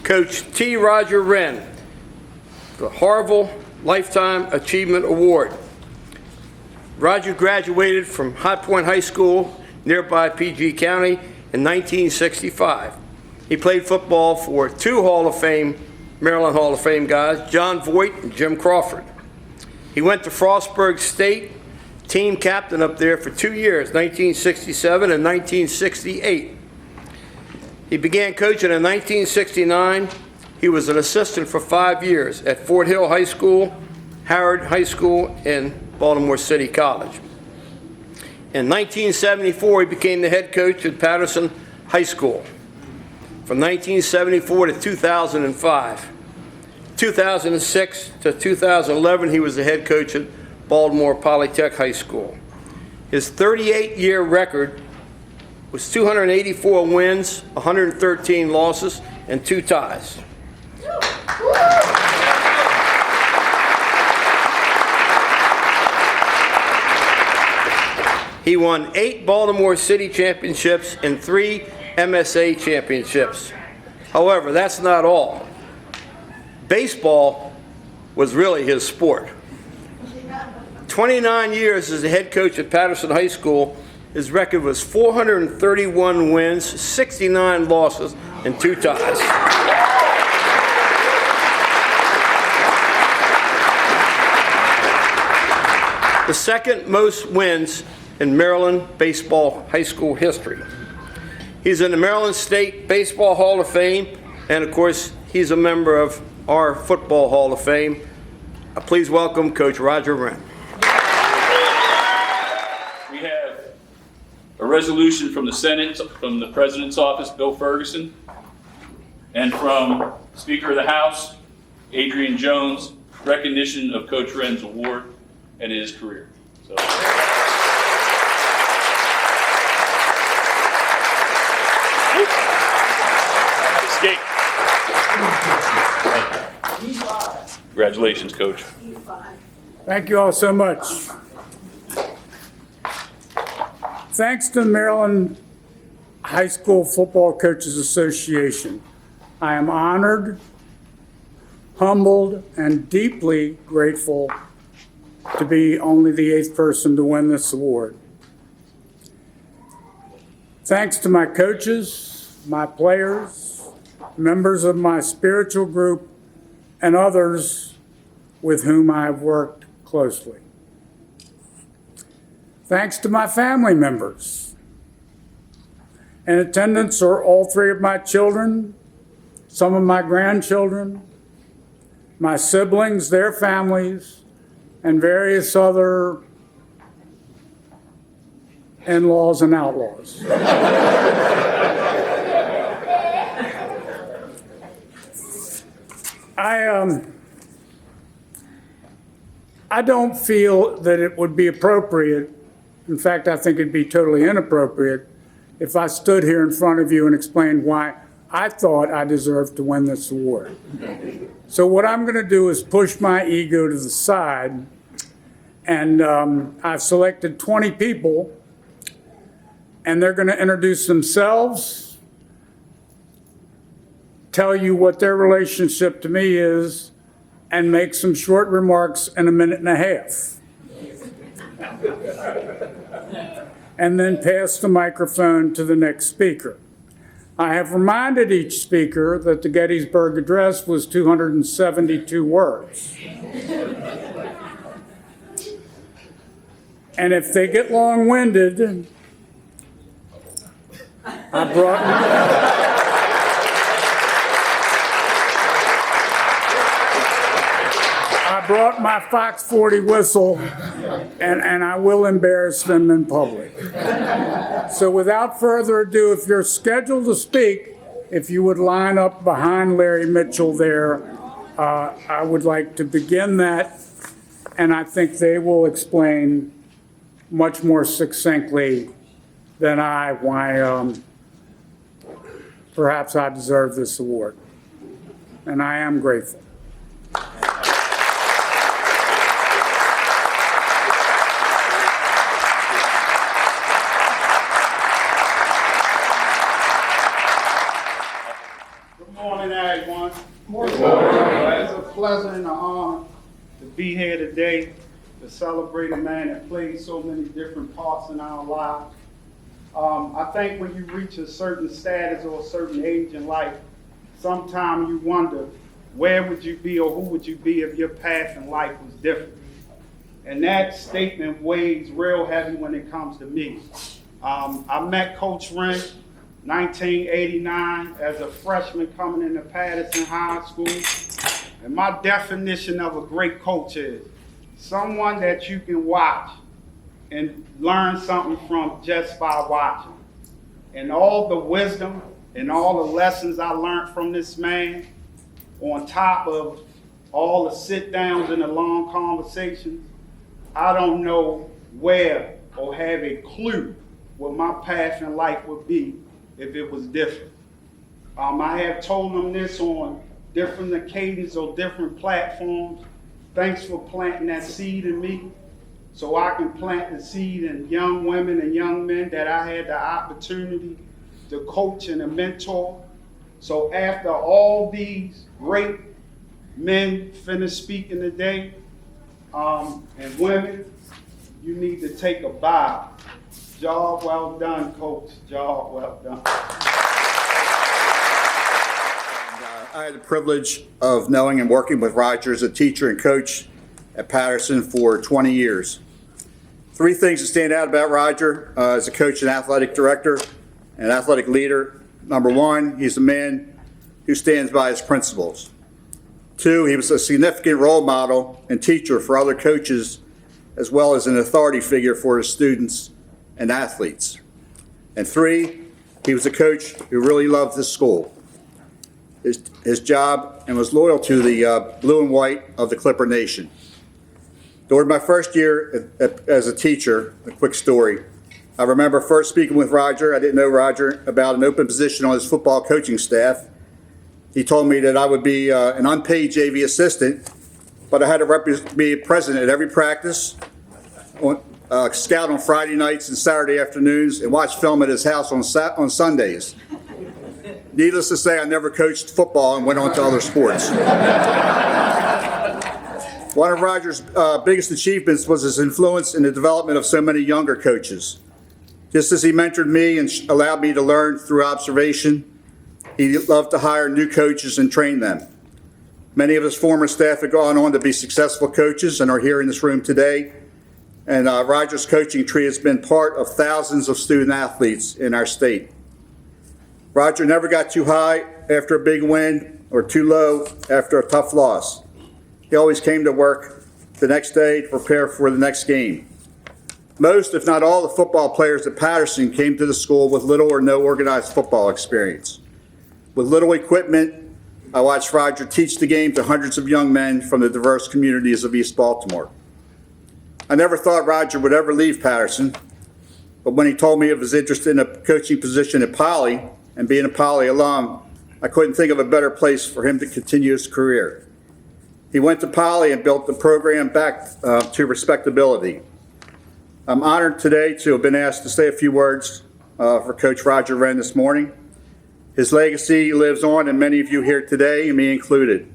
Coach T. Roger Wrenn, the Harvill Lifetime Achievement Award. Roger graduated from High Point High School, nearby PG County, in 1965. He played football for two Maryland Hall of Fame guys, John Voight and Jim Crawford. He went to Frostburg State, team captain up there for 2 years, 1967 and 1968. He began coaching in 1969. He was an assistant for 5 years at Fort Hill High School, Howard High School, and Baltimore City College. In 1974, he became the head coach at Patterson High School from 1974 to 2005. 2006 to 2011, he was the head coach at Baltimore Polytech High School. His 38-year record was 284 wins, 113 losses, and 2 ties. He won 8 Baltimore City championships and 3 MSA championships. However, that's not all. Baseball was really his sport. 29 years as the head coach at Patterson High School, his record was 431 wins, 69 losses, and 2 ties. The second most wins in Maryland baseball high school history. He's in the Maryland State Baseball Hall of Fame, and of course, he's a member of our Football Hall of Fame. Please welcome Coach Roger Wrenn. We have a resolution from the Senate, from the President's office, Bill Ferguson, and from Speaker of the House, Adrian Jones, recognition of Coach Wrenn's award and his career. So. Escape. Congratulations, Coach. Thank you all so much. Thanks to the Maryland High School Football Coaches Association, I am honored, humbled, and deeply grateful to be only the 8th person to win this award. Thanks to my coaches, my players, members of my spiritual group, and others with whom I've worked closely. Thanks to my family members. In attendance are all 3 of my children, some of my grandchildren, my siblings, their families, and various other in-laws and outlaws. I don't feel that it would be appropriate. In fact, I think it'd be totally inappropriate if I stood here in front of you and explained why I thought I deserved to win this award. So what I'm going to do is push my ego to the side, and I've selected 20 people, and they're going to introduce themselves, tell you what their relationship to me is, and make some short remarks in a minute and a half. And then pass the microphone to the next speaker. I have reminded each speaker that the Gettysburg Address was 272 words. And if they get long-winded, I brought my Fox 40 whistle, and I will embarrass them in public. So without further ado, if you're scheduled to speak, if you would line up behind Larry Mitchell there, I would like to begin that, and I think they will explain much more succinctly than I why perhaps I deserve this award. And I am grateful. Good morning, everyone. It's a pleasure and an honor to be here today to celebrate a man that played so many different parts in our lives. I think when you reach a certain status or a certain age in life, sometimes you wonder where would you be or who would you be if your path in life was different. And that statement weighs real heavy when it comes to me. I met Coach Wrenn 1989 as a freshman coming into Patterson High School. And my definition of a great coach is someone that you can watch and learn something from just by watching. And all the wisdom and all the lessons I learned from this man, on top of all the sit downs and the long conversations, I don't know where or have a clue what my path in life would be if it was different. I have told him this on different occasions or different platforms. Thanks for planting that seed in me so I can plant the seed in young women and young men that I had the opportunity to coach and to mentor. So after all these great men finish speaking today, and women, you need to take a bow. Job well done, Coach. Job well done. I had the privilege of knowing and working with Roger as a teacher and coach at Patterson for 20 years. Three things that stand out about Roger as a coach and athletic director and athletic leader. Number one, he's a man who stands by his principles. Two, he was a significant role model and teacher for other coaches, as well as an authority figure for his students and athletes. And three, he was a coach who really loved his school, his job, and was loyal to the blue and white of the Clipper Nation. During my first year as a teacher, a quick story, I remember first speaking with Roger. I didn't know Roger about an open position on his football coaching staff. He told me that I would be an unpaid JV assistant, but I had to be present at every practice, scout on Friday nights and Saturday afternoons, and watch film at his house on Sundays. Needless to say, I never coached football and went on to other sports. One of Roger's biggest achievements was his influence in the development of so many younger coaches. Just as he mentored me and allowed me to learn through observation, he loved to hire new coaches and train them. Many of his former staff have gone on to be successful coaches and are here in this room today. And Roger's coaching tree has been part of thousands of student athletes in our state. Roger never got too high after a big win or too low after a tough loss. He always came to work the next day to prepare for the next game. Most, if not all, the football players at Patterson came to the school with little or no organized football experience. With little equipment, I watched Roger teach the game to hundreds of young men from the diverse communities of East Baltimore. I never thought Roger would ever leave Patterson, but when he told me of his interest in a coaching position at Poly and being a Poly alum, I couldn't think of a better place for him to continue his career. He went to Poly and built the program back to respectability. I'm honored today to have been asked to say a few words for Coach Roger Wrenn this morning. His legacy lives on in many of you here today, and me included.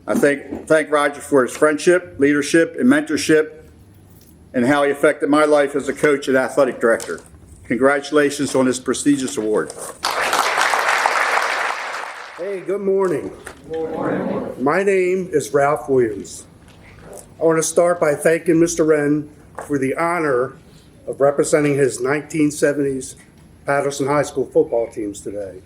I thank Roger for his friendship, leadership, and mentorship, and how he affected my life as a coach and athletic director. Congratulations on this prestigious award. Hey, good morning. Good morning. My name is Ralph Williams. I want to start by thanking Mr. Wrenn for the honor of representing his 1970s Patterson High School football teams today.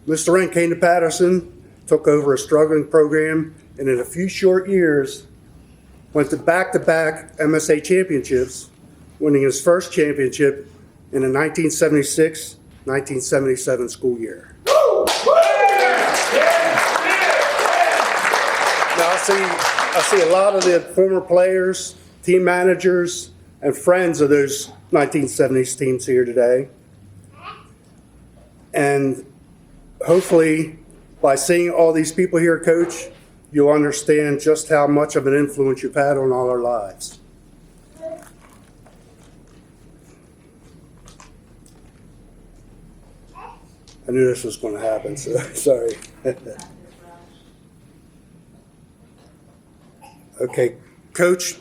Mr. Wrenn came to Patterson, took over a struggling program, and in a few short years went to back-to-back MSA championships, winning his first championship in the 1976-1977 school year. Now I see a lot of the former players, team managers, and friends of those 1970s teams here today. And hopefully, by seeing all these people here, Coach, you'll understand just how much of an influence you've had on all our lives. I knew this was going to happen, so sorry. Okay, Coach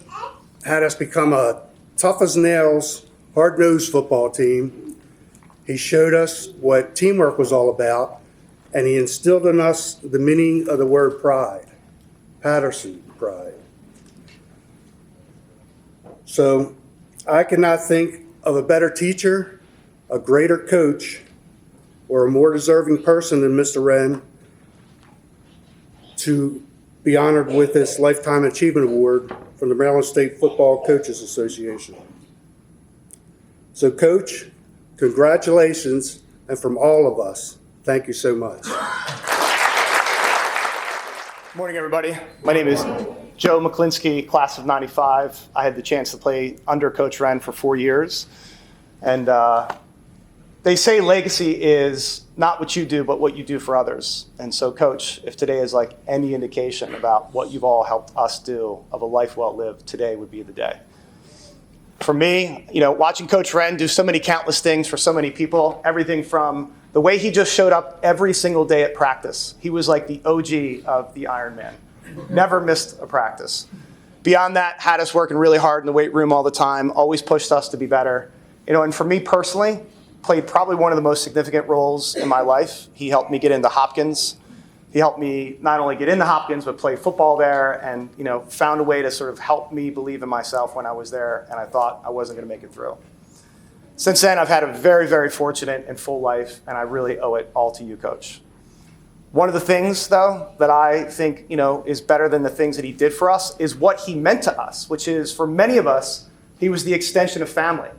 had us become a tough as nails, hard-nosed football team. He showed us what teamwork was all about, and he instilled in us the meaning of the word pride, Patterson pride. So I cannot think of a better teacher, a greater coach, or a more deserving person than Mr. Wrenn to be honored with this Lifetime Achievement Award from the Maryland State Football Coaches Association. So, Coach, congratulations, and from all of us, thank you so much. Morning, everybody. My name is Joe McClinsky, class of '95. I had the chance to play under Coach Wrenn for 4 years. And they say legacy is not what you do, but what you do for others. And so, Coach, if today is like any indication about what you've all helped us do of a life well lived, today would be the day. For me, watching Coach Wrenn do so many countless things for so many people, everything from the way he just showed up every single day at practice. He was like the OG of the Ironman. Never missed a practice. Beyond that, had us working really hard in the weight room all the time, always pushed us to be better. And for me personally, played probably one of the most significant roles in my life. He helped me get into Hopkins. He helped me not only get into Hopkins, but play football there and, found a way to sort of help me believe in myself when I was there and I thought I wasn't going to make it through. Since then, I've had a very, very fortunate and full life, and I really owe it all to you, Coach. One of the things, though, that I think, is better than the things that he did for us is what he meant to us, which is, for many of us, he was the extension of family.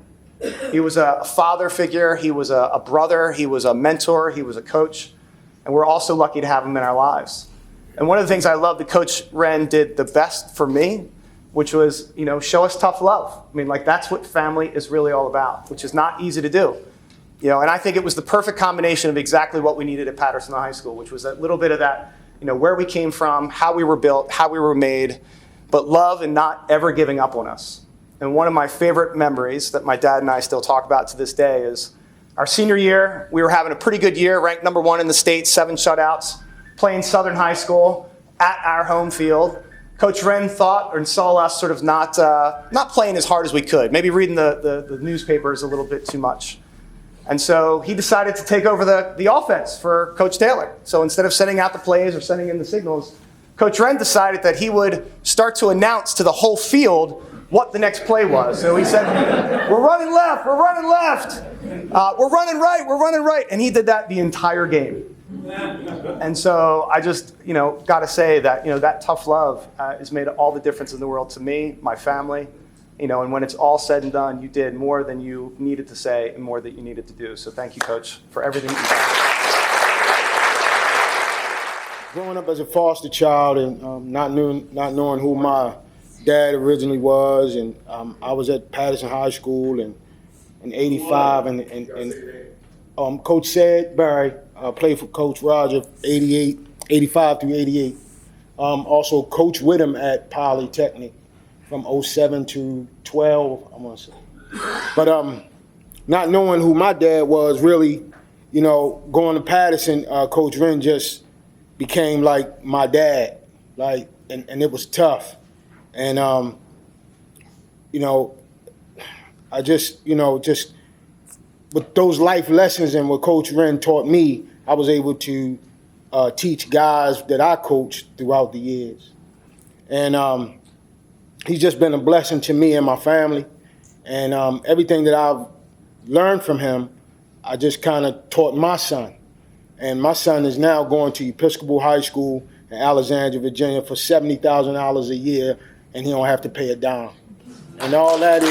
He was a father figure, he was a brother, he was a mentor, he was a coach, and we're also lucky to have him in our lives. And one of the things I love that Coach Wrenn did the best for me, which was, show us tough love. That's what family is really all about, which is not easy to do. And I think it was the perfect combination of exactly what we needed at Patterson High School, which was that little bit of that, where we came from, how we were built, how we were made, but love and not ever giving up on us. And one of my favorite memories that my dad and I still talk about to this day is our senior year. We were having a pretty good year, ranked number 1 in the state, 7 shutouts, playing Southern High School at our home field. Coach Wrenn thought and saw us sort of not playing as hard as we could, maybe reading the newspapers a little bit too much. And so he decided to take over the offense for Coach Taylor. So instead of sending out the plays or sending in the signals, Coach Wrenn decided that he would start to announce to the whole field what the next play was. So he said, we're running left, we're running left, we're running right, we're running right. And he did that the entire game. And so I just, got to say that, that tough love has made all the difference in the world to me, my family, and when it's all said and done, you did more than you needed to say and more than you needed to do. So thank you, Coach, for everything you've done. Growing up as a foster child and not knowing who my dad originally was, and I was at Patterson High School in '85, and Coach Sid Barry played for Coach Roger, 85 through 88. Also Coach Whittam at Polytechnic from 07 to 12, I want to say. But not knowing who my dad was, really, going to Patterson, Coach Wrenn just became like my dad, and it was tough. And, I just with those life lessons and what Coach Wrenn taught me, I was able to teach guys that I coached throughout the years. And he's just been a blessing to me and my family. And everything that I've learned from him, I just kind of taught my son. And my son is now going to Episcopal High School in Alexandria, Virginia for $70,000 a year, and he don't have to pay a dime. And all that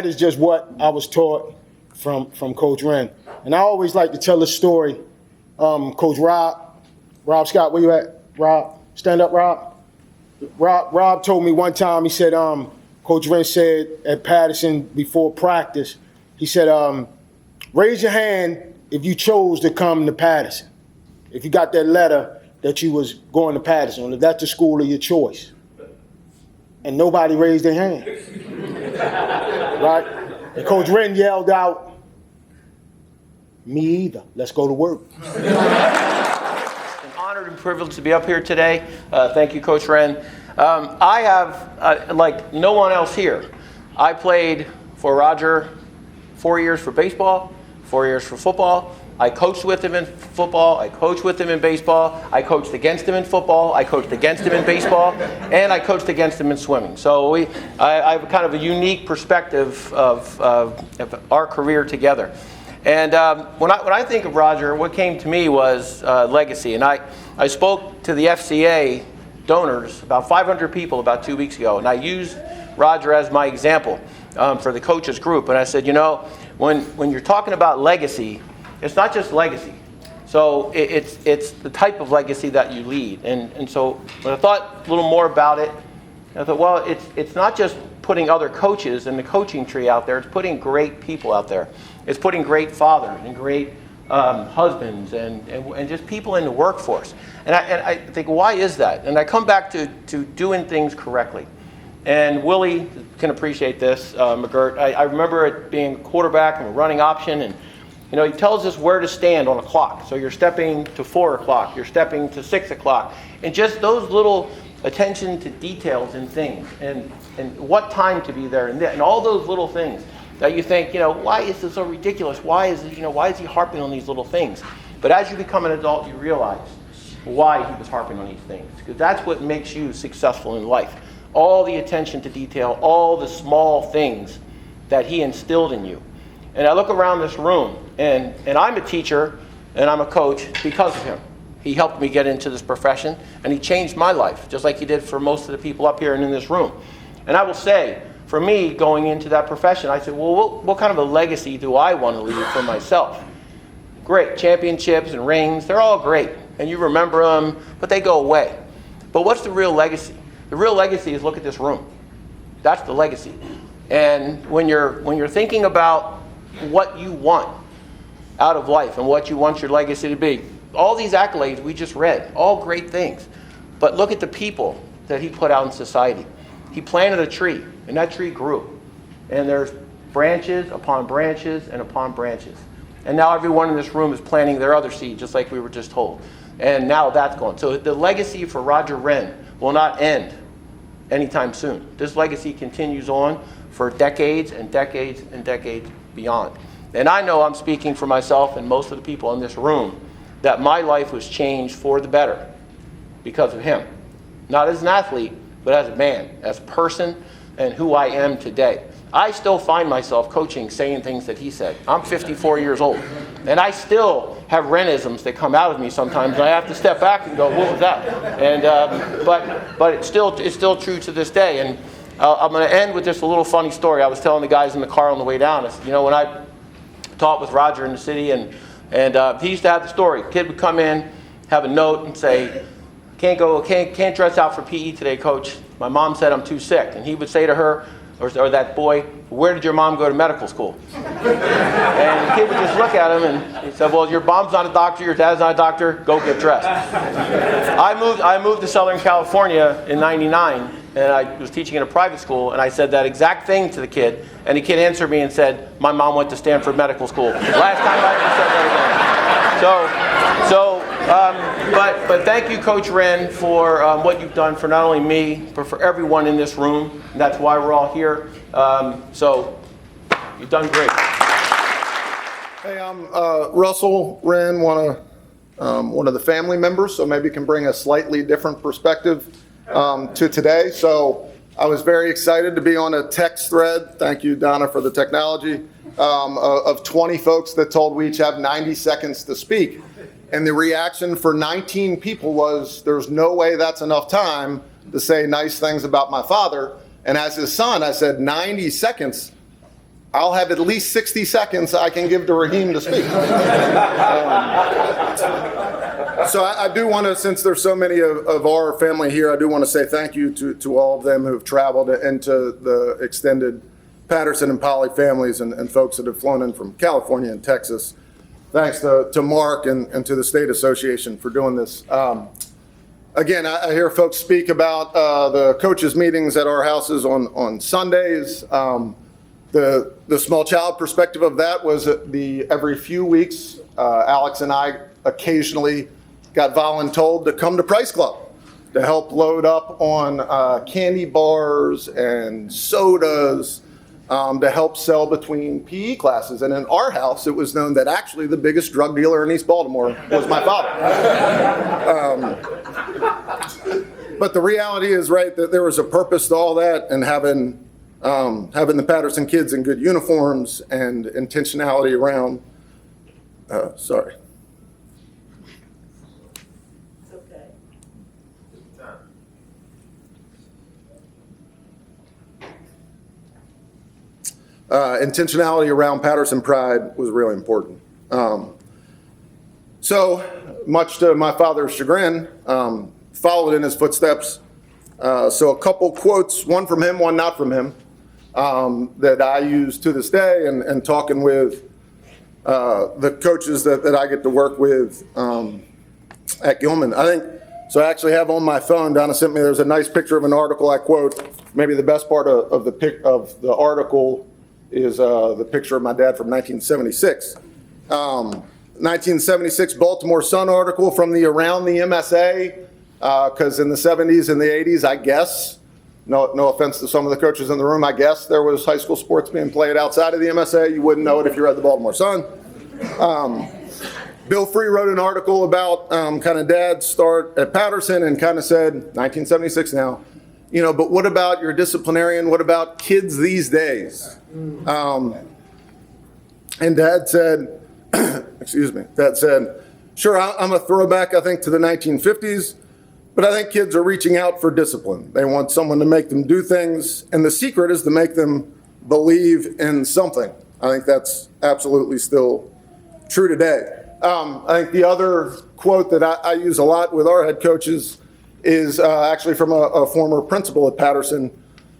is just what I was taught from Coach Wrenn. And I always like to tell this story. Coach Rob Scott, where you at? Rob, stand up, Rob. Rob told me one time, he said, Coach Wrenn said at Patterson before practice, he said, raise your hand if you chose to come to Patterson. If you got that letter that you was going to Patterson, if that's the school of your choice. And nobody raised their hand. Right? And Coach Wrenn yelled out, "Me either. Let's go to work." Honored and privileged to be up here today. Thank you, Coach Wrenn. I have, like no one else here, I played for Roger 4 years for baseball, 4 years for football. I coached with him in football. I coached with him in baseball. I coached against him in football. I coached against him in baseball. And I coached against him in swimming. So I have kind of a unique perspective of our career together. And when I think of Roger, what came to me was legacy. And I spoke to the FCA donors, about 500 people, about 2 weeks ago. And I used Roger as my example for the coaches group. And I said, you know, when you're talking about legacy, it's not just legacy. So it's the type of legacy that you lead. And so when I thought a little more about it, I thought, well, it's not just putting other coaches in the coaching tree out there. It's putting great people out there. It's putting great fathers and great husbands and just people in the workforce. And I think, why is that? And I come back to doing things correctly. And Willie can appreciate this, McGirt. I remember it being quarterback and a running option, and you know, he tells us where to stand on a clock. So you're stepping to 4 o'clock, you're stepping to 6 o'clock. And just those little attention to details and things, and what time to be there, and all those little things that you think, you know, why is this so ridiculous? Why is it, you know, why is he harping on these little things? But as you become an adult, you realize why he was harping on these things. Because that's what makes you successful in life. All the attention to detail, all the small things that he instilled in you. And I look around this room, and I'm a teacher, and I'm a coach because of him. He helped me get into this profession, and he changed my life, just like he did for most of the people up here and in this room. And I will say, for me, going into that profession, I said, well, what kind of a legacy do I want to leave for myself? Great, championships and rings, they're all great, and you remember them, but they go away. But what's the real legacy? The real legacy is look at this room. That's the legacy. And when you're thinking about what you want out of life and what you want your legacy to be, all these accolades we just read, all great things. But look at the people that he put out in society. He planted a tree, and that tree grew. And there's branches upon branches and upon branches. And now everyone in this room is planting their other seed, just like we were just told. And now that's gone. So the legacy for Roger Wrenn will not end anytime soon. This legacy continues on for decades and decades and decades beyond. And I know I'm speaking for myself and most of the people in this room that my life was changed for the better because of him. Not as an athlete, but as a man, as a person, and who I am today. I still find myself coaching, saying things that he said. I'm 54 years old, and I still have Wrennisms that come out of me sometimes, and I have to step back and go, what was that? And but it's still true to this day. And I'm going to end with just a little funny story. I was telling the guys in the car on the way down. I said, you know, when I taught with Roger in the city, and he used to have the story. Kid would come in, have a note, and say, can't dress out for PE today, coach. My mom said I'm too sick. And he would say to her, or that boy, where did your mom go to medical school? And the kid would just look at him, and he said, well, your mom's not a doctor, your dad's not a doctor, go get dressed. I moved to Southern California in '99, and I was teaching in a private school, and I said that exact thing to the kid, and the kid answered me and said, my mom went to Stanford Medical School. Last time I ever said that again. But thank you, Coach Wrenn, for what you've done for not only me, but for everyone in this room. And that's why we're all here. So you've done great. Hey, I'm Russell Wrenn, one of the family members, so maybe can bring a slightly different perspective to today. So I was very excited to be on a text thread. Thank you, Donna, for the technology, of 20 folks that told we each have 90 seconds to speak. And the reaction for 19 people was, there's no way that's enough time to say nice things about my father. And as his son, I said, 90 seconds? I'll have at least 60 seconds I can give to Raheem to speak. So I do want to, since there's so many of our family here, I do want to say thank you to all of them who've traveled into the extended Patterson and Polly families and folks that have flown in from California and Texas. Thanks to Mark and to the State Association for doing this. Again, I hear folks speak about the coaches' meetings at our houses on Sundays. The small child perspective of that was every few weeks, Alex and I occasionally got voluntold to come to Price Club to help load up on candy bars and sodas to help sell between PE classes. And in our house, it was known that actually the biggest drug dealer in East Baltimore was my father. But the reality is, right, that there was a purpose to all that, and having the Patterson kids in good uniforms and intentionality around, sorry. It's okay. Intentionality around Patterson pride was really important. So much to my father's chagrin, followed in his footsteps. So a couple quotes, one from him, one not from him, that I use to this day, and talking with the coaches that I get to work with at Gilman. I think, so I actually have on my phone, Donna sent me, there's a nice picture of an article I quote. Maybe the best part of the article is the picture of my dad from 1976. 1976 Baltimore Sun article from the Around the MSA, because in the 70s and the 80s, I guess, no offense to some of the coaches in the room, I guess there was high school sports being played outside of the MSA. You wouldn't know it if you read the Baltimore Sun. Bill Free wrote an article about kind of Dad's start at Patterson, and kind of said, 1976 now, you know, but what about your disciplinarian? What about kids these days? And Dad said, excuse me, Dad said, sure, I'm a throwback, I think, to the 1950s, but I think kids are reaching out for discipline. They want someone to make them do things, and the secret is to make them believe in something. I think that's absolutely still true today. I think the other quote that I use a lot with our head coaches is actually from a former principal at Patterson,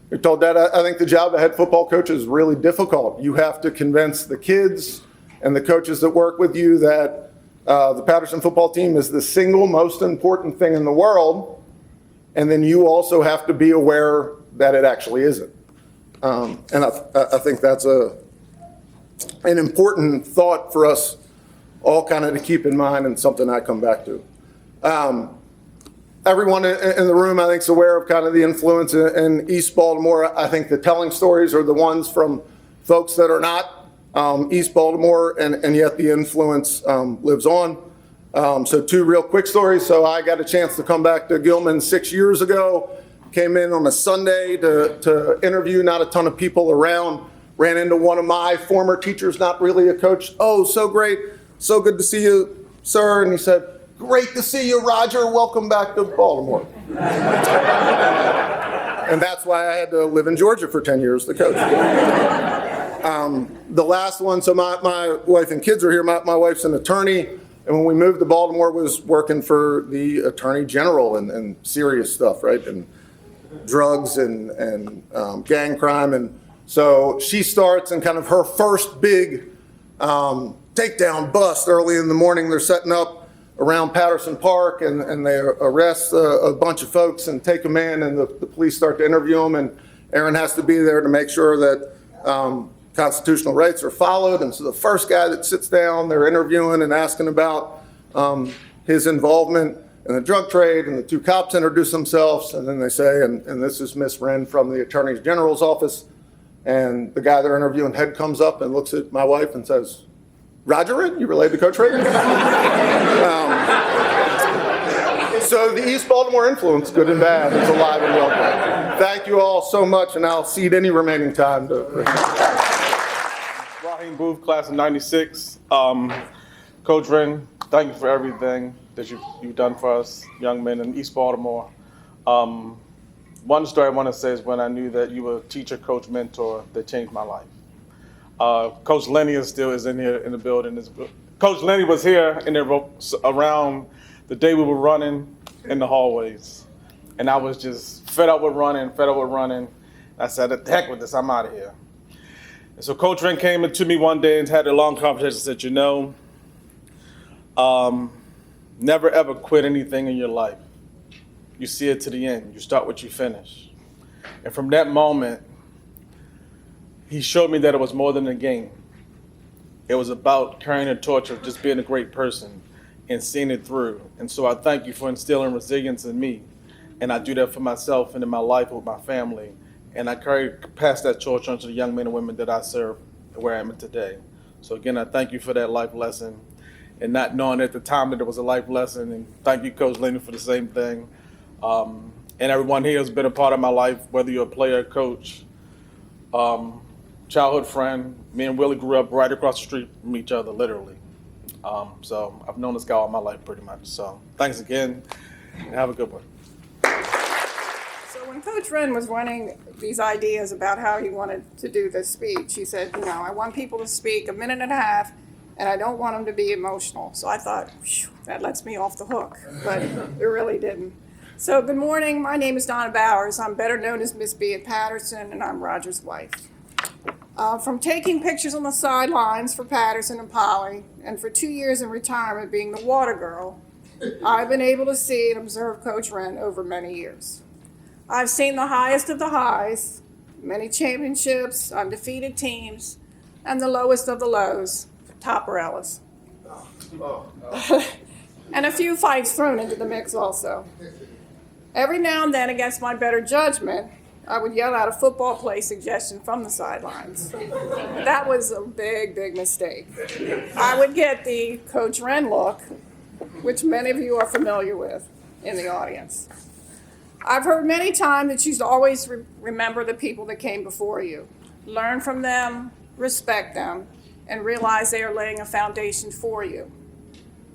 who told Dad, I think the job of head football coach is really difficult. You have to convince the kids and the coaches that work with you that the Patterson football team is the single most important thing in the world, and then you also have to be aware that it actually isn't. And I think that's an important thought for us all kind of to keep in mind, and something I come back to. Everyone in the room, I think, is aware of kind of the influence in East Baltimore. I think the telling stories are the ones from folks that are not East Baltimore, and yet the influence lives on. So two real quick stories. So I got a chance to come back to Gilman 6 years ago, came in on a Sunday to interview, not a ton of people around, ran into one of my former teachers, not really a coach. Oh, so great. So good to see you, sir. And he said, great to see you, Roger. Welcome back to Baltimore. And that's why I had to live in Georgia for 10 years to coach. The last one, so my wife and kids are here. My wife's an attorney. And when we moved to Baltimore, was working for the Attorney General and serious stuff, right? And drugs and gang crime. And so she starts, and kind of her first big takedown bust early in the morning. They're setting up around Patterson Park, and they arrest a bunch of folks and take them in, and the police start to interview them, and Aaron has to be there to make sure that constitutional rights are followed. And so the first guy that sits down, they're interviewing and asking about his involvement in the drug trade, and the two cops introduce themselves, and then they say, and this is Miss Wrenn from the Attorney General's office, and the guy they're interviewing, head comes up and looks at my wife and says, Roger Wrenn, you related to Coach Wrenn? So the East Baltimore influence, good and bad, is alive and well. Thank you all so much, and I'll cede any remaining time to Raheem Booth, class of '96. Coach Wrenn, thank you for everything that you've done for us young men in East Baltimore. One story I want to say is when I knew that you were a teacher, coach, mentor that changed my life. Coach Lenny is in here in the building. Coach Lenny was here around the day we were running in the hallways. And I was just fed up with running. I said, the heck with this, I'm out of here. And so Coach Wrenn came to me one day and had a long conversation and said, never ever quit anything in your life. You see it to the end. You start what you finish. And from that moment, he showed me that it was more than a game. It was about carrying a torch of just being a great person and seeing it through. And so I thank you for instilling resilience in me. And I do that for myself and in my life with my family. And I pass that torch on to the young men and women that I serve where I am today. So again, I thank you for that life lesson and not knowing at the time that it was a life lesson. And thank you, Coach Lenny, for the same thing. And everyone here has been a part of my life, whether you're a player, coach, childhood friend. Me and Willie grew up right across the street from each other, literally. So I've known this guy all my life pretty much. So thanks again and have a good one. So when Coach Wrenn was running these ideas about how he wanted to do this speech, he said, you know, I want people to speak a minute and a half, and I don't want them to be emotional. So I thought, that lets me off the hook, but it really didn't. So good morning, my name is Donna Bowers. I'm better known as Miss B at Patterson, and I'm Roger's wife. From taking pictures on the sidelines for Patterson and Polly, and for 2 years in retirement being the water girl, I've been able to see and observe Coach Wrenn over many years. I've seen the highest of the highs, many championships, undefeated teams, and the lowest of the lows, Topperellas. And a few fights thrown into the mix also. Every now and then, against my better judgment, I would yell out a football play suggestion from the sidelines. That was a big, big mistake. I would get the Coach Wrenn look, which many of you are familiar with in the audience. I've heard many times that you should always remember the people that came before you. Learn from them, respect them, and realize they are laying a foundation for you.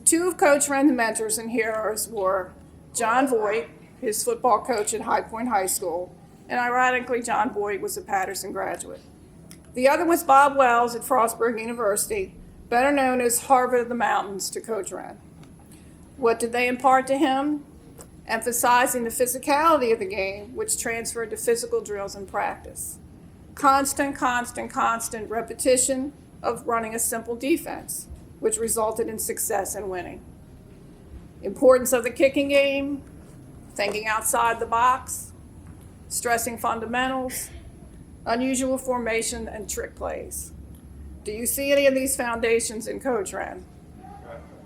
Two of Coach Wrenn's mentors and heroes were John Voight, his football coach at High Point High School, and ironically, John Voight was a Patterson graduate. The other was Bob Wells at Frostburg University, better known as Harvill of the Mountains to Coach Wrenn. What did they impart to him? Emphasizing the physicality of the game, which transferred to physical drills and practice. Constant repetition of running a simple defense, which resulted in success and winning. Importance of the kicking game, thinking outside the box, stressing fundamentals, unusual formation, and trick plays. Do you see any of these foundations in Coach Wrenn?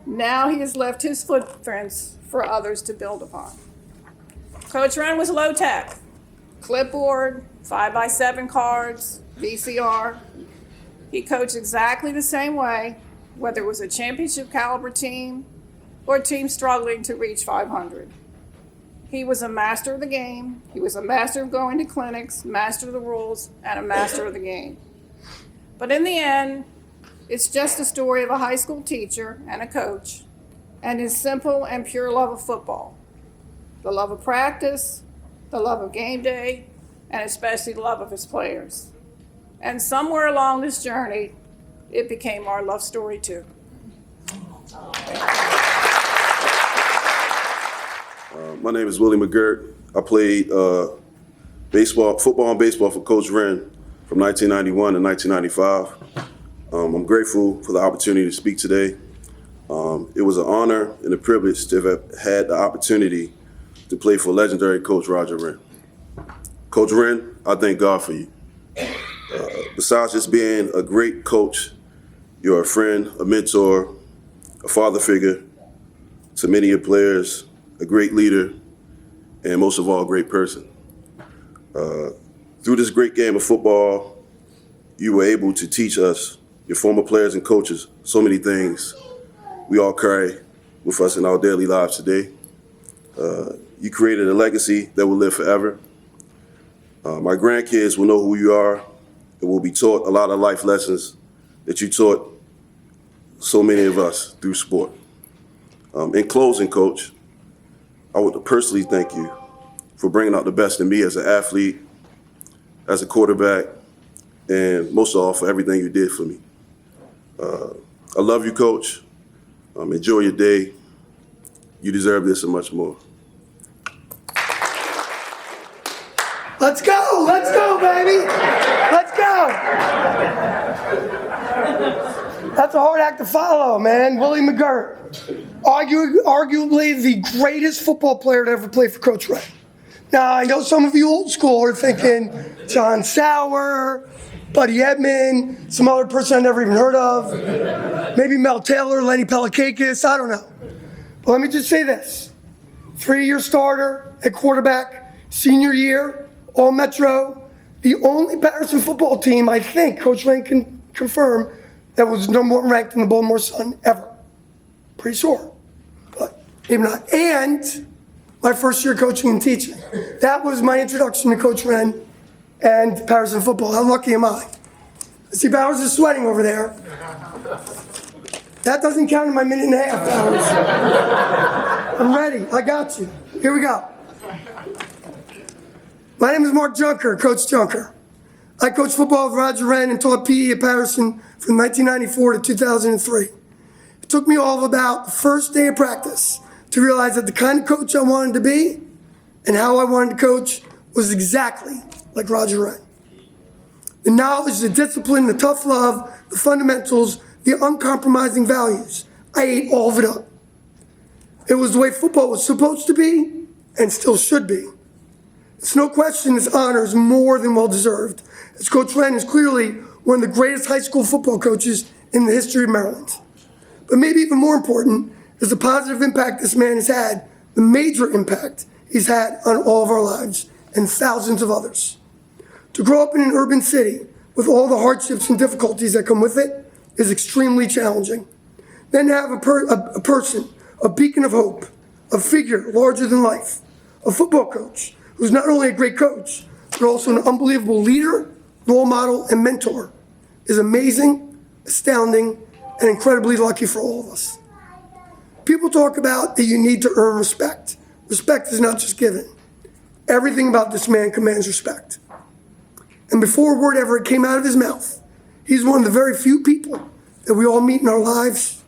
Now he has left his footprints for others to build upon. Coach Wrenn was low tech, clipboard, 5x7 cards, VCR. He coached exactly the same way, whether it was a championship caliber team or a team struggling to reach 500. He was a master of the game. He was a master of going to clinics, master of the rules, and a master of the game. But in the end, it's just a story of a high school teacher and a coach and his simple and pure love of football. The love of practice, the love of game day, and especially the love of his players. And somewhere along this journey, it became our love story too. My name is Willie McGirt. I played football and baseball for Coach Wrenn from 1991 to 1995. I'm grateful for the opportunity to speak today. It was an honor and a privilege to have had the opportunity to play for legendary Coach Roger Wrenn. Coach Wrenn, I thank God for you. Besides just being a great coach, you're a friend, a mentor, a father figure to many of your players, a great leader, and most of all, a great person. Through this great game of football, you were able to teach us, your former players and coaches, so many things we all carry with us in our daily lives today. You created a legacy that will live forever. My grandkids will know who you are and will be taught a lot of life lessons that you taught so many of us through sport. In closing, Coach, I would personally thank you for bringing out the best in me as an athlete, as a quarterback, and most of all for everything you did for me. I love you, Coach. Enjoy your day. You deserve this and much more. Let's go, baby. Let's go. That's a hard act to follow, man. Willie McGirt, arguably the greatest football player to ever play for Coach Wrenn. Now, I know some of you old school are thinking John Sauer, Buddy Edmond, some other person I never even heard of, maybe Mel Taylor, Lenny Pelakakis, I don't know. But let me just say this. 3-year starter at quarterback, senior year, all Metro, the only Patterson football team, I think, Coach Wrenn can confirm, that was #1 ranked in the Baltimore Sun ever. Pretty sure, but maybe not. And my first year coaching and teaching. That was my introduction to Coach Wrenn and Patterson football. How lucky am I? I see Bowers is sweating over there. That doesn't count in my minute and a half, Bowers. I'm ready. I got you. Here we go. My name is Mark Junker, Coach Junker. I coached football with Roger Wrenn and taught PE at Patterson from 1994 to 2003. It took me all of about the first day of practice to realize that the kind of coach I wanted to be and how I wanted to coach was exactly like Roger Wrenn. The knowledge, the discipline, the tough love, the fundamentals, the uncompromising values. I ate all of it up. It was the way football was supposed to be and still should be. It's no question this honor is more than well deserved, as Coach Wrenn is clearly one of the greatest high school football coaches in the history of Maryland. But maybe even more important is the positive impact this man has had, the major impact he's had on all of our lives and thousands of others. To grow up in an urban city with all the hardships and difficulties that come with it is extremely challenging. Then to have a person, a beacon of hope, a figure larger than life, a football coach who's not only a great coach, but also an unbelievable leader, role model, and mentor is amazing, astounding, and incredibly lucky for all of us. People talk about that you need to earn respect. Respect is not just given. Everything about this man commands respect. And before a word ever came out of his mouth, he's one of the very few people that we all meet in our lives.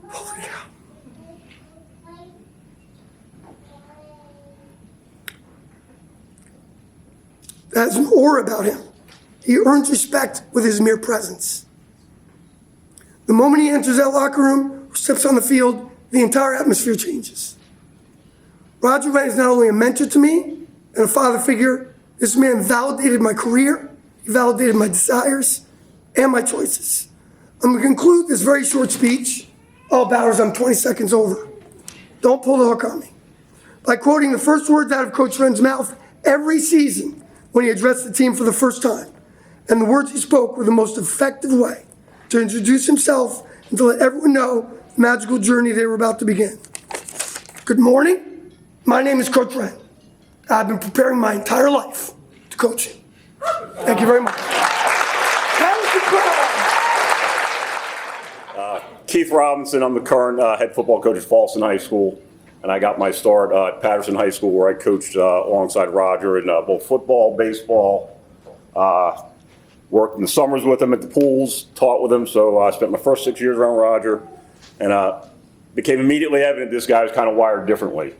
Holy cow. That has an aura about him. He earns respect with his mere presence. The moment he enters that locker room or steps on the field, the entire atmosphere changes. Roger Wrenn is not only a mentor to me and a father figure, this man validated my career, he validated my desires and my choices. I'm going to conclude this very short speech. Oh, Bowers, I'm 20 seconds over. Don't pull the hook on me. By quoting the first words out of Coach Wrenn's mouth every season when he addressed the team for the first time. And the words he spoke were the most effective way to introduce himself and to let everyone know the magical journey they were about to begin. Good morning. My name is Coach Wrenn. I've been preparing my entire life to coach you. Thank you very much. Keith Robinson, I'm the current head football coach at Falston High School, and I got my start at Patterson High School where I coached alongside Roger in both football, baseball, worked in the summers with him at the pools, taught with him, so I spent my first 6 years around Roger, and became immediately evident this guy was kind of wired differently.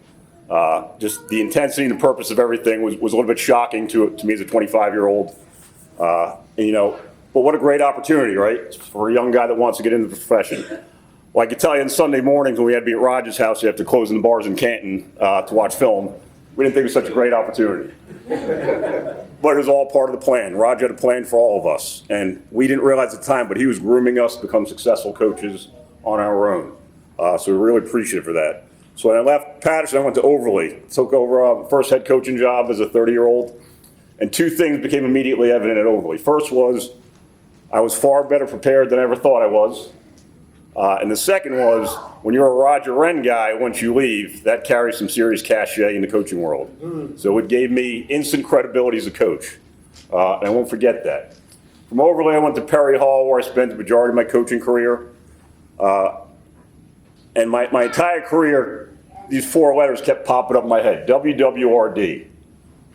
Just the intensity and the purpose of everything was a little bit shocking to me as a 25-year-old. But what a great opportunity, right? For a young guy that wants to get into the profession. Well, I could tell you on Sunday mornings when we had to be at Roger's house, you have to close in the bars in Canton to watch film. We didn't think it was such a great opportunity. But it was all part of the plan. Roger had a plan for all of us. And we didn't realize at the time, but he was grooming us to become successful coaches on our own. So we're really appreciative for that. So when I left Patterson, I went to Overley. Took over the first head coaching job as a 30-year-old. And two things became immediately evident at Overley. First was I was far better prepared than I ever thought I was. And the second was, when you're a Roger Wrenn guy, once you leave, that carries some serious cachet in the coaching world. So it gave me instant credibility as a coach. And I won't forget that. From Overley, I went to Perry Hall, where I spent the majority of my coaching career. And my entire career, these four letters kept popping up in my head. WWRD.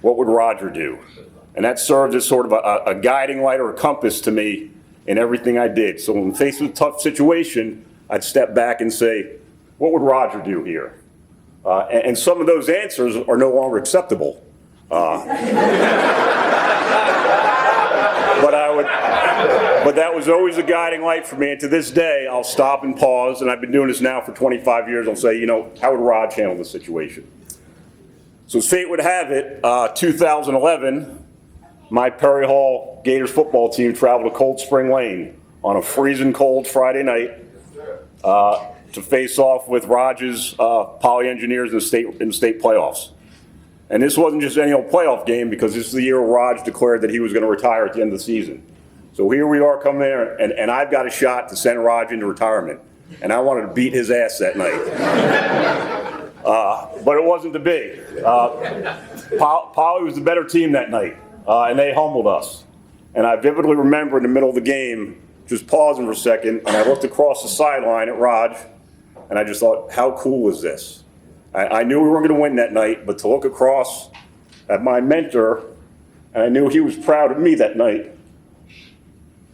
What would Roger do? And that served as sort of a guiding light or a compass to me in everything I did. So when faced with a tough situation, I'd step back and say, what would Roger do here? And some of those answers are no longer acceptable. But that was always a guiding light for me. And to this day, I'll stop and pause, and I've been doing this now for 25 years. I'll say, how would Raj handle this situation? So as fate would have it, 2011, my Perry Hall Gators football team traveled to Cold Spring Lane on a freezing cold Friday night to face off with Rogers Poly Engineers in the state playoffs. And this wasn't just any old playoff game, because this is the year Raj declared that he was going to retire at the end of the season. So here we are coming there, and I've got a shot to send Raj into retirement. And I wanted to beat his ass that night. But it wasn't to be. Poly was the better team that night, and they humbled us. And I vividly remember in the middle of the game, just pausing for a second, and I looked across the sideline at Raj, and I just thought, how cool is this? I knew we weren't going to win that night, but to look across at my mentor, and I knew he was proud of me that night,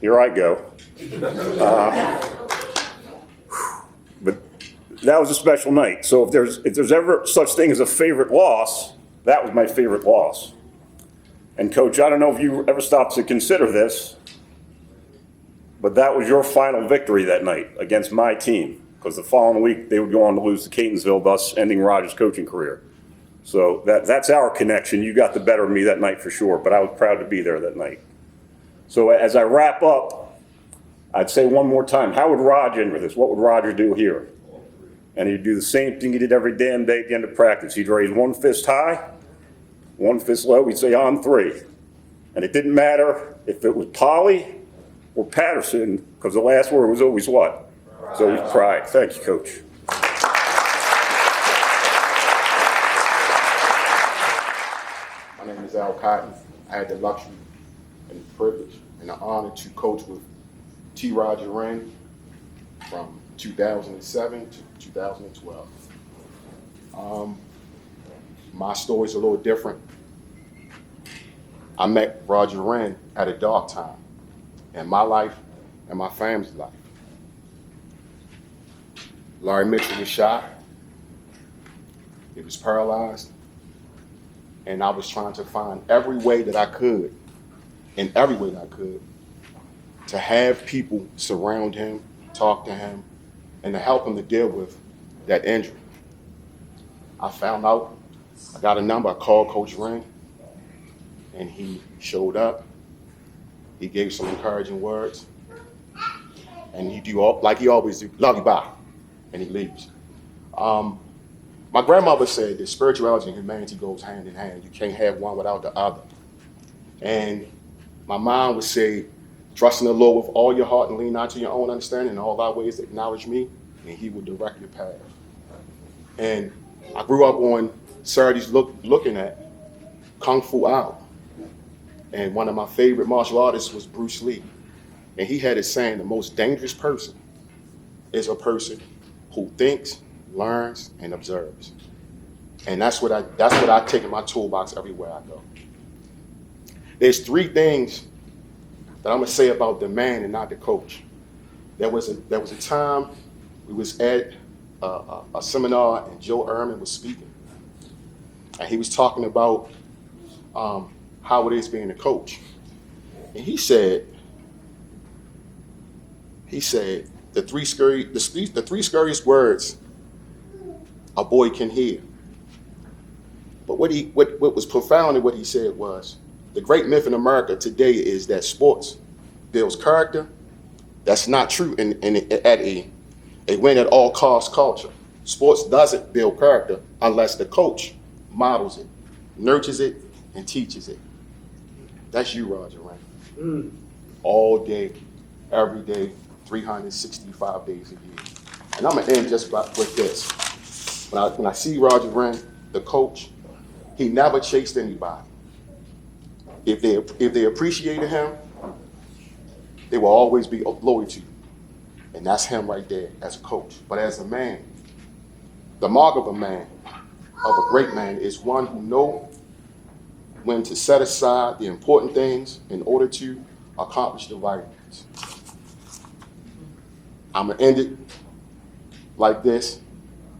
here I go. But that was a special night. So if there's ever such thing as a favorite loss, that was my favorite loss. And Coach, I don't know if you ever stopped to consider this, but that was your final victory that night against my team, because the following week they would go on to lose to Catonsville, thus ending Rogers' coaching career. So that's our connection. You got the better of me that night for sure, but I was proud to be there that night. So as I wrap up, I'd say one more time, how would Raj end with this? What would Roger do here? And he'd do the same thing he did every damn day at the end of practice. He'd raise one fist high, one fist low. He'd say, on three. And it didn't matter if it was Polly or Patterson, because the last word was always what? So we pride. Thank you, Coach. My name is Al Cotton. I had the luxury and the privilege and the honor to coach with T. Roger Wrenn from 2007 to 2012. My story's a little different. I met Roger Wrenn at a dark time in my life and my family's life. Larry Mitchell was shot. He was paralyzed. And I was trying to find every way that I could, in every way that I could, to have people surround him, talk to him, and to help him to deal with that injury. I found out, I got a number, I called Coach Wrenn, and he showed up. He gave some encouraging words, and he do all, like he always do, love you, bye, and he leaves. My grandmother said that spirituality and humanity goes hand in hand. You can't have one without the other. And my mom would say, trust in the Lord with all your heart and lean not to your own understanding. In all thy ways acknowledge me, and he will direct your path. And I grew up on Saturdays looking at Kung Fu Out. And one of my favorite martial artists was Bruce Lee. And he had it saying, the most dangerous person is a person who thinks, learns, and observes. And that's what I take in my toolbox everywhere I go. There's three things that I'm gonna say about the man and not the coach. There was a time we was at a seminar and Joe Ehrman was speaking. And he was talking about how it is being a coach. And he said the three scariest words a boy can hear. But what was profound in what he said was, the great myth in America today is that sports builds character. That's not true at a win at all cost culture. Sports doesn't build character unless the coach models it, nurtures it, and teaches it. That's you, Roger Wrenn. All day, every day, 365 days a year. And I'm gonna end just with this. When I see Roger Wrenn, the coach, he never chased anybody. If they appreciated him, they will always be loyal to you. And that's him right there as a coach. But as a man, the mark of a man, of a great man, is one who knows when to set aside the important things in order to accomplish the right things. I'm gonna end it like this,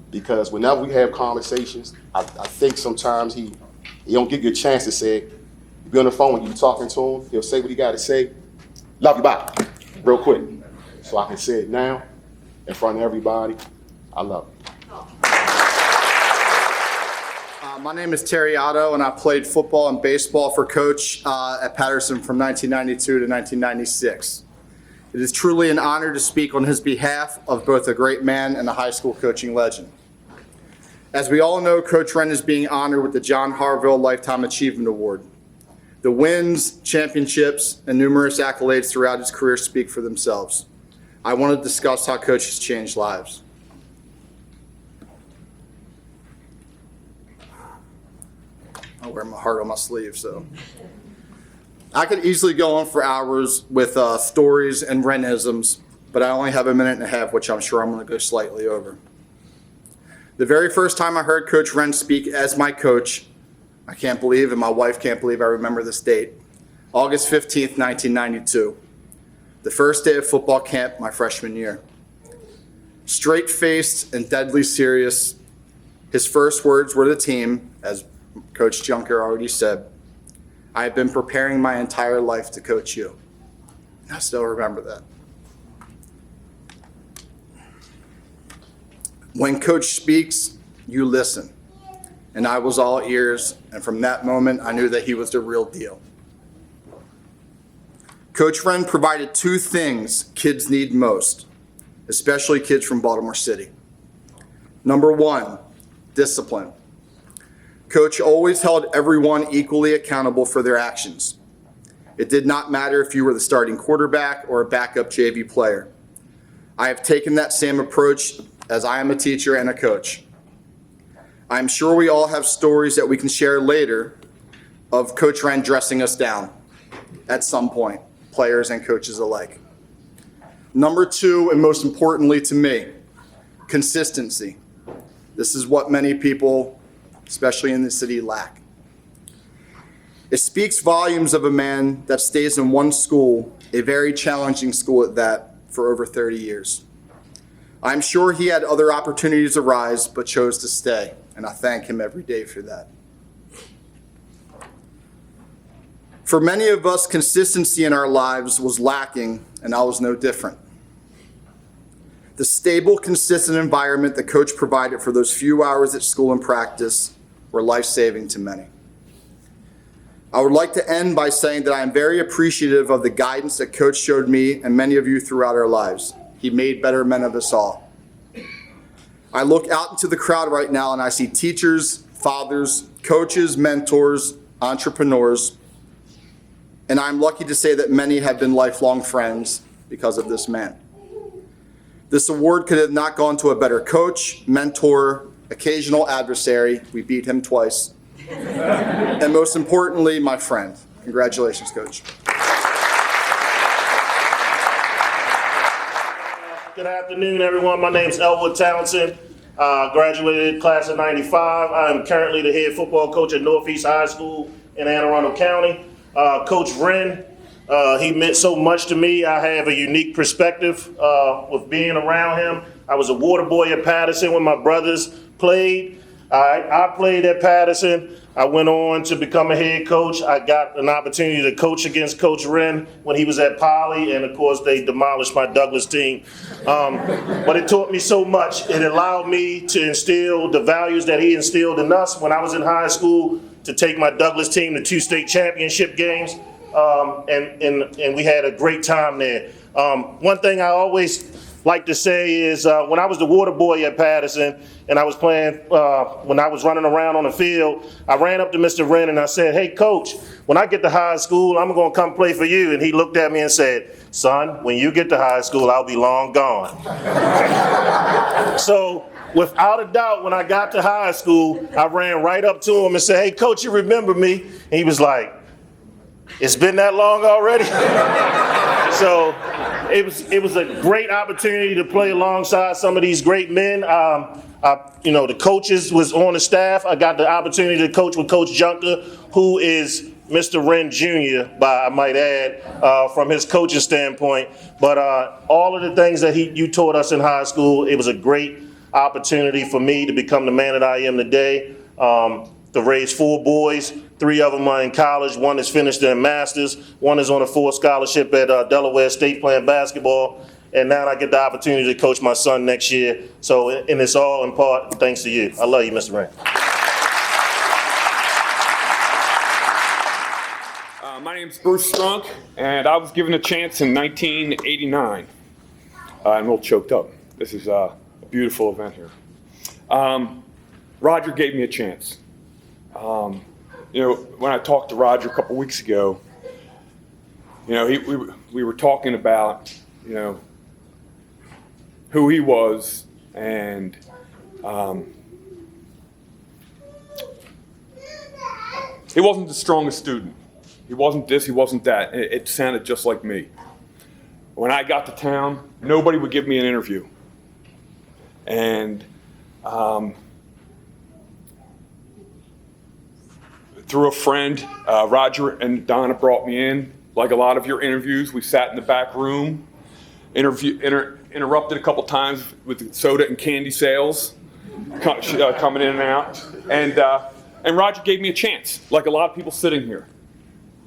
because whenever we have conversations, I think sometimes he don't give you a chance to say it. You be on the phone when you're talking to him, he'll say what he got to say. Love you, bye, real quick. So I can say it now in front of everybody. I love you. My name is Terry Otto, and I played football and baseball for Coach at Patterson from 1992 to 1996. It is truly an honor to speak on his behalf of both a great man and a high school coaching legend. As we all know, Coach Wrenn is being honored with the John Harvill Lifetime Achievement Award. The wins, championships, and numerous accolades throughout his career speak for themselves. I want to discuss how Coach has changed lives. I wear my heart on my sleeve, so. I could easily go on for hours with stories and Wrennisms, but I only have a minute and a half, which I'm sure I'm going to go slightly over. The very first time I heard Coach Wrenn speak as my coach, I can't believe, and my wife can't believe I remember this date, August 15th, 1992, the first day of football camp my freshman year. Straight-faced and deadly serious, his first words were to the team, as Coach Junker already said, "I have been preparing my entire life to coach you." I still remember that. When Coach speaks, you listen. And I was all ears, and from that moment, I knew that he was the real deal. Coach Wrenn provided two things kids need most, especially kids from Baltimore City. Number one, discipline. Coach always held everyone equally accountable for their actions. It did not matter if you were the starting quarterback or a backup JV player. I have taken that same approach as I am a teacher and a coach. I'm sure we all have stories that we can share later of Coach Wrenn dressing us down at some point, players and coaches alike. Number two, and most importantly to me, consistency. This is what many people, especially in the city, lack. It speaks volumes of a man that stays in one school, a very challenging school at that, for over 30 years. I'm sure he had other opportunities arise, but chose to stay, and I thank him every day for that. For many of us, consistency in our lives was lacking, and I was no different. The stable, consistent environment that Coach provided for those few hours at school and practice were life-saving to many. I would like to end by saying that I am very appreciative of the guidance that Coach showed me and many of you throughout our lives. He made better men of us all. I look out into the crowd right now and I see teachers, fathers, coaches, mentors, entrepreneurs, and I'm lucky to say that many have been lifelong friends because of this man. This award could have not gone to a better coach, mentor, occasional adversary. We beat him twice. And most importantly, my friend. Congratulations, Coach. Good afternoon, everyone. My name is Elwood Townsend. Graduated class of 95. I am currently the head football coach at Northeast High School in Anne Arundel County. Coach Wrenn, he meant so much to me. I have a unique perspective with being around him. I was a water boy at Patterson when my brothers played. I played at Patterson. I went on to become a head coach. I got an opportunity to coach against Coach Wrenn when he was at Poly, and of course they demolished my Douglas team. But it taught me so much. It allowed me to instill the values that he instilled in us when I was in high school, to take my Douglas team to 2 state championship games, and we had a great time there. One thing I always like to say is when I was the water boy at Patterson and I was playing, when I was running around on the field, I ran up to Mr. Wrenn and I said, "Hey, Coach, when I get to high school, I'm going to come play for you." And he looked at me and said, "Son, when you get to high school, I'll be long gone." So without a doubt, when I got to high school, I ran right up to him and said, "Hey, Coach, you remember me?" And he was like, "It's been that long already?" So it was a great opportunity to play alongside some of these great men. The coaches was on the staff. I got the opportunity to coach with Coach Junker, who is Mr. Wrenn Jr., I might add, from his coaching standpoint. But all of the things that you taught us in high school, it was a great opportunity for me to become the man that I am today. To raise 4 boys, 3 of them are in college. 1 has finished their master's. 1 is on a full scholarship at Delaware State playing basketball. And now I get the opportunity to coach my son next year. So, and it's all in part thanks to you. I love you, Mr. Wrenn. name's Bruce Strunk, and I was given a chance in 1989. I'm a little choked up. This is a beautiful event here. Roger gave me a chance. You know, when I talked to Roger a couple weeks ago, you know, we were talking about, you know, who he was, and he wasn't the strongest student. He wasn't this, he wasn't that. It sounded just like me. When I got to town, nobody would give me an interview. And through a friend, Roger and Donna brought me in. Like a lot of your interviews, we sat in the back room, interrupted a couple times with soda and candy sales coming in and out. And Roger gave me a chance, like a lot of people sitting here,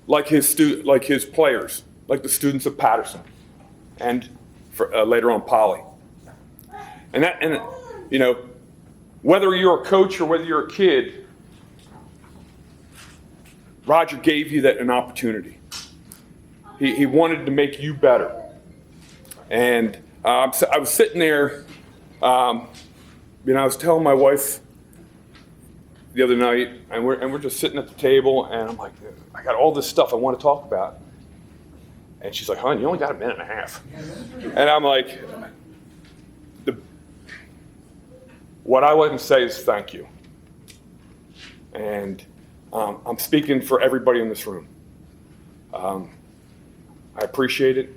like his players, like the students of Patterson, and later on Poly. And you know, whether you're a coach or whether you're a kid, Roger gave you an opportunity. He wanted to make you better. And I was sitting there, you know, I was telling my wife the other night, and we're just sitting at the table, and I'm like, I got all this stuff I want to talk about. And she's like, hon, you only got a minute and a half. And I'm like, what I want to say is thank you. And I'm speaking for everybody in this room. I appreciate it.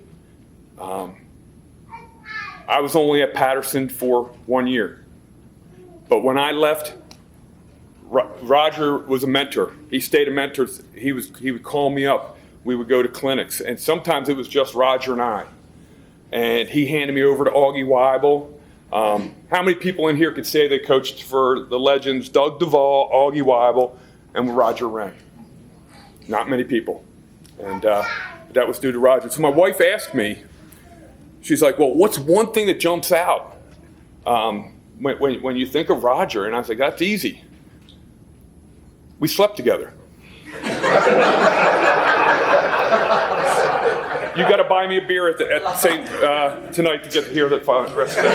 I was only at Patterson for 1 year. But when I left, Roger was a mentor. He stayed a mentor. He would call me up. We would go to clinics. And sometimes it was just Roger and I. And he handed me over to Augie Weibel. How many people in here could say they coached for the legends Doug Duvall, Augie Weibel, and Roger Wrenn? Not many people. And that was due to Roger. So my wife asked me, she's like, well, what's one thing that jumps out when you think of Roger? And I was like, that's easy. We slept together. You got to buy me a beer at the St. Tonight to get to hear that rest of it.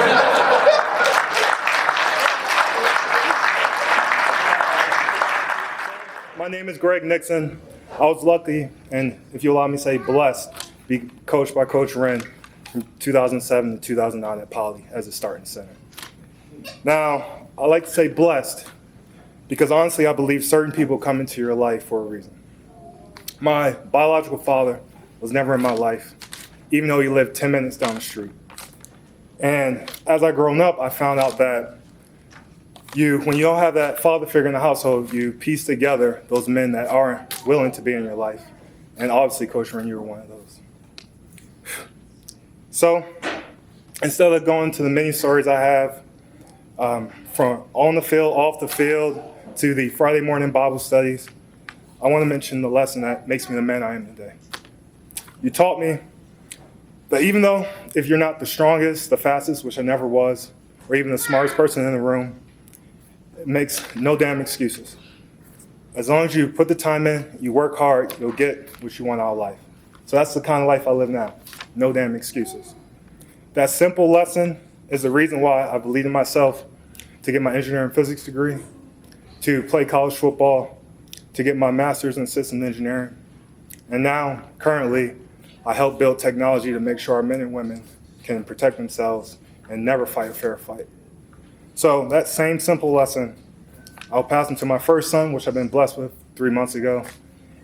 My name is Greg Nixon. I was lucky, and if you allow me to say blessed, to be coached by Coach Wrenn from 2007 to 2009 at Poly as a starting center. Now, I like to say blessed because honestly, I believe certain people come into your life for a reason. My biological father was never in my life, even though he lived 10 minutes down the street. And as I grown up, I found out that when you don't have that father figure in the household, you piece together those men that are willing to be in your life. And obviously, Coach Wrenn, you were one of those. So instead of going to the many stories I have, from on the field, off the field, to the Friday morning Bible studies, I want to mention the lesson that makes me the man I am today. You taught me that even though if you're not the strongest, the fastest, which I never was, or even the smartest person in the room, it makes no damn excuses. As long as you put the time in, you work hard, you'll get what you want out of life. So that's the kind of life I live now. No damn excuses. That simple lesson is the reason why I believe in myself to get my engineering physics degree, to play college football, to get my master's in systems engineering. And now, currently, I help build technology to make sure our men and women can protect themselves and never fight a fair fight. So that same simple lesson, I'll pass on to my first son, which I've been blessed with 3 months ago,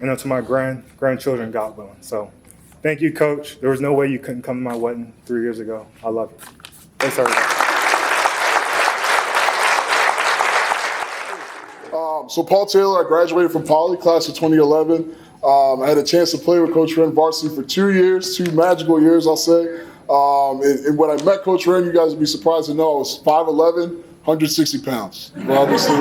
and then to my grandchildren, God willing. So thank you, Coach. There was no way you couldn't come to my wedding 3 years ago. I love you. Thanks, everybody. So Paul Taylor, I graduated from Poly, class of 2011. I had a chance to play with Coach Wrenn varsity for 2 years, 2 magical years, I'll say. And when I met Coach Wrenn, you guys would be surprised to know I was 5'11", 160 pounds. Well, obviously,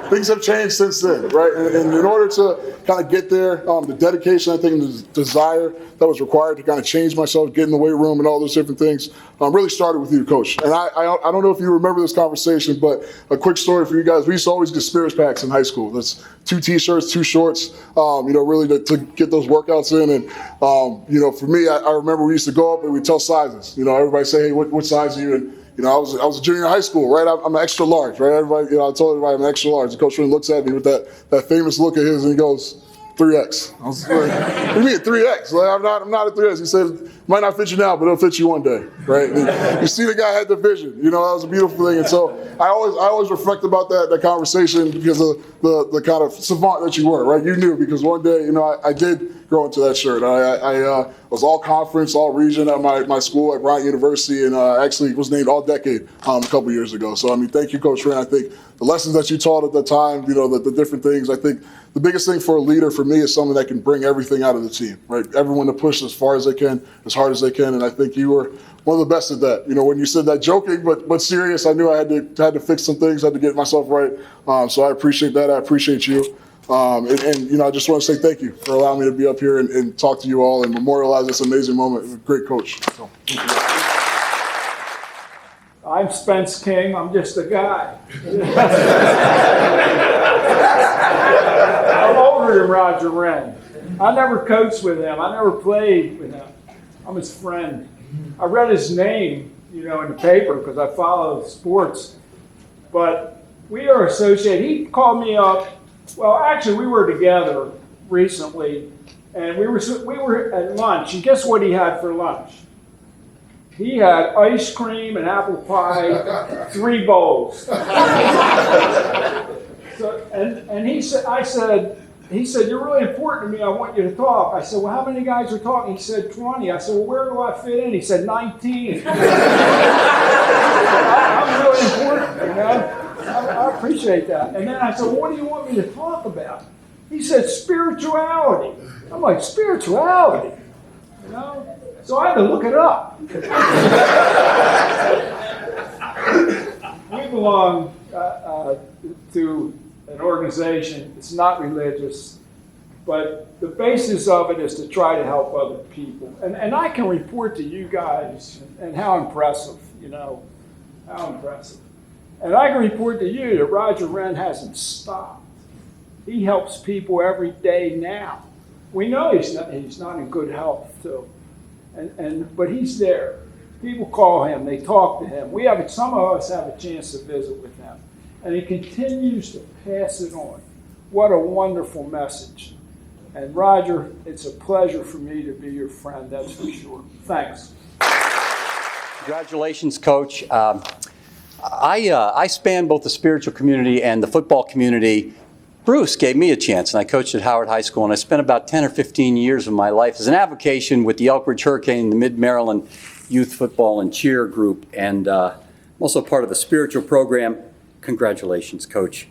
things have changed since then, right? And in order to kind of get there, the dedication, I think, and the desire that was required to kind of change myself, get in the weight room and all those different things, really started with you, Coach. And I don't know if you remember this conversation, but a quick story for you guys. We used to always get Spirits packs in high school. That's 2 T-shirts, 2 shorts, really to get those workouts in. And, for me, I remember we used to go up and we'd tell sizes. Everybody say, hey, what size are you? And, I was a junior in high school, right? I'm an extra large, right? Everybody, I told everybody I'm an extra large. And Coach Wrenn looks at me with that famous look of his and he goes, 3X. I was like, what do you mean 3X? Like, I'm not a 3X. He said, might not fit you now, but it'll fit you one day, right? And you see the guy had the vision. That was a beautiful thing. And so I always reflect about that conversation because of the kind of savant that you were, right? You knew because one day, I did grow into that shirt. I was all conference, all region at my school at Bryant University, and actually was named all decade a couple years ago. So, thank you, Coach Wrenn. I think the lessons that you taught at the time, the different things, I think the biggest thing for a leader for me is someone that can bring everything out of the team, right? Everyone to push as far as they can, as hard as they can, and I think you were one of the best at that. When you said that joking but serious, I knew I had to fix some things, had to get myself right. So I appreciate that. I appreciate you. And I just want to say thank you for allowing me to be up here and talk to you all and memorialize this amazing moment with a great coach. So, thank you. I'm Spence King. I'm just a guy. I'm older than Roger Wrenn. I never coached with him. I never played with him. I'm his friend. I read his name, in the paper because I follow sports. But we are associated. He called me up. Well, actually, we were together recently, and we were at lunch. And guess what he had for lunch? He had ice cream and apple pie, 3 bowls. So, and he said, you're really important to me. I want you to talk. I said, well, how many guys are talking? He said, 20. I said, well, where do I fit in? He said, 19. I'm really important, I appreciate that. And then I said, well, what do you want me to talk about? He said, spirituality. I'm like, spirituality? So I had to look it up. We belong to an organization. It's not religious, but the basis of it is to try to help other people. And I can report to you guys and how impressive, how impressive. And I can report to you that Roger Wrenn hasn't stopped. He helps people every day now. We know he's not in good health too. But he's there. People call him, they talk to him. Some of us have a chance to visit with him. And he continues to pass it on. What a wonderful message. And Roger, it's a pleasure for me to be your friend, that's for sure. Thanks. Congratulations, Coach. I span both the spiritual community and the football community. Bruce gave me a chance, and I coached at Howard High School, and I spent about 10 or 15 years of my life as an avocation with the Elk Ridge Hurricane, the Mid-Maryland Youth Football and Cheer Group, and I'm also part of the spiritual program. Congratulations, Coach.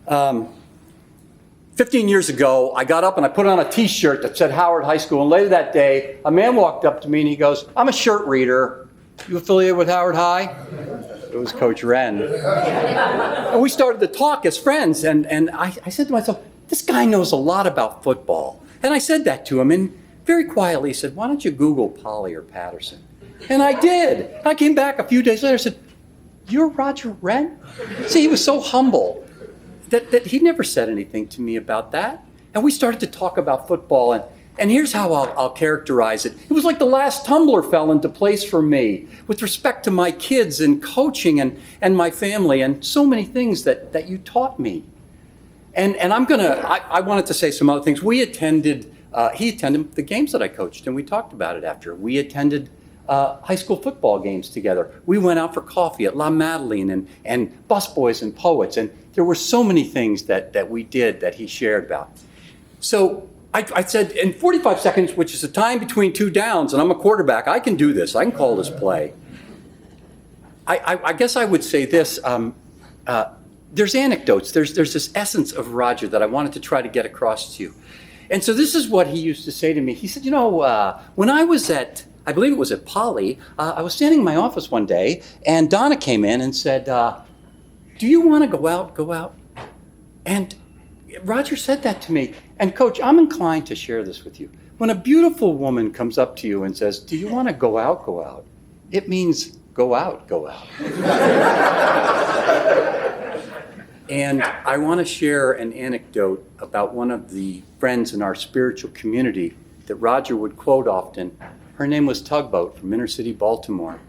15 years ago, I got up and I put on a T-shirt that said Howard High School, and later that day, a man walked up to me and he goes, I'm a shirt reader. You affiliated with Howard High? It was Coach Wrenn. And we started to talk as friends, and I said to myself, this guy knows a lot about football. And I said that to him, and very quietly he said, why don't you Google Polly or Patterson? And I did. I came back a few days later and said, you're Roger Wrenn? See, he was so humble that he never said anything to me about that. And we started to talk about football, and here's how I'll characterize it. It was like the last tumbler fell into place for me with respect to my kids and coaching and my family and so many things that you taught me. And I wanted to say some other things. He attended the games that I coached, and we talked about it after. We attended high school football games together. We went out for coffee at La Madeleine and Busboys and Poets, and there were so many things that we did that he shared about. So I said, in 45 seconds, which is the time between 2 downs, and I'm a quarterback, I can do this. I can call this play. I guess I would say this. There's anecdotes. There's this essence of Roger that I wanted to try to get across to you. And so this is what he used to say to me. He said, when I was I believe it was at Poly, I was standing in my office one day, and Donna came in and said, do you want to go out? Go out. And Roger said that to me. And Coach, I'm inclined to share this with you. When a beautiful woman comes up to you and says, do you want to go out? Go out. It means go out, go out. And I want to share an anecdote about one of the friends in our spiritual community that Roger would quote often. Her name was Tugboat from inner city Baltimore.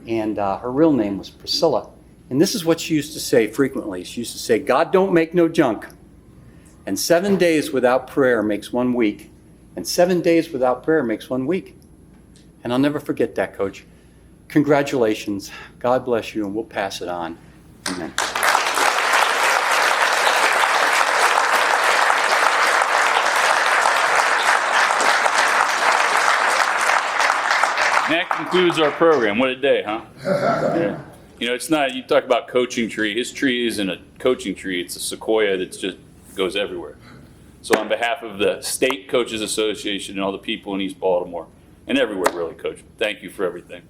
And her real name was Priscilla. And this is what she used to say frequently. She used to say, God don't make no junk. And 7 days without prayer makes 1 week. And 7 days without prayer makes 1 week. And I'll never forget that, Coach. Congratulations. God bless you, and we'll pass it on. Amen. And that concludes our program. What a day, huh? Yeah. You know, it's not, you talk about coaching tree. His tree isn't a coaching tree. It's a sequoia that just goes everywhere. So on behalf of the State Coaches Association and all the people in East Baltimore, and everywhere really, Coach, thank you for everything.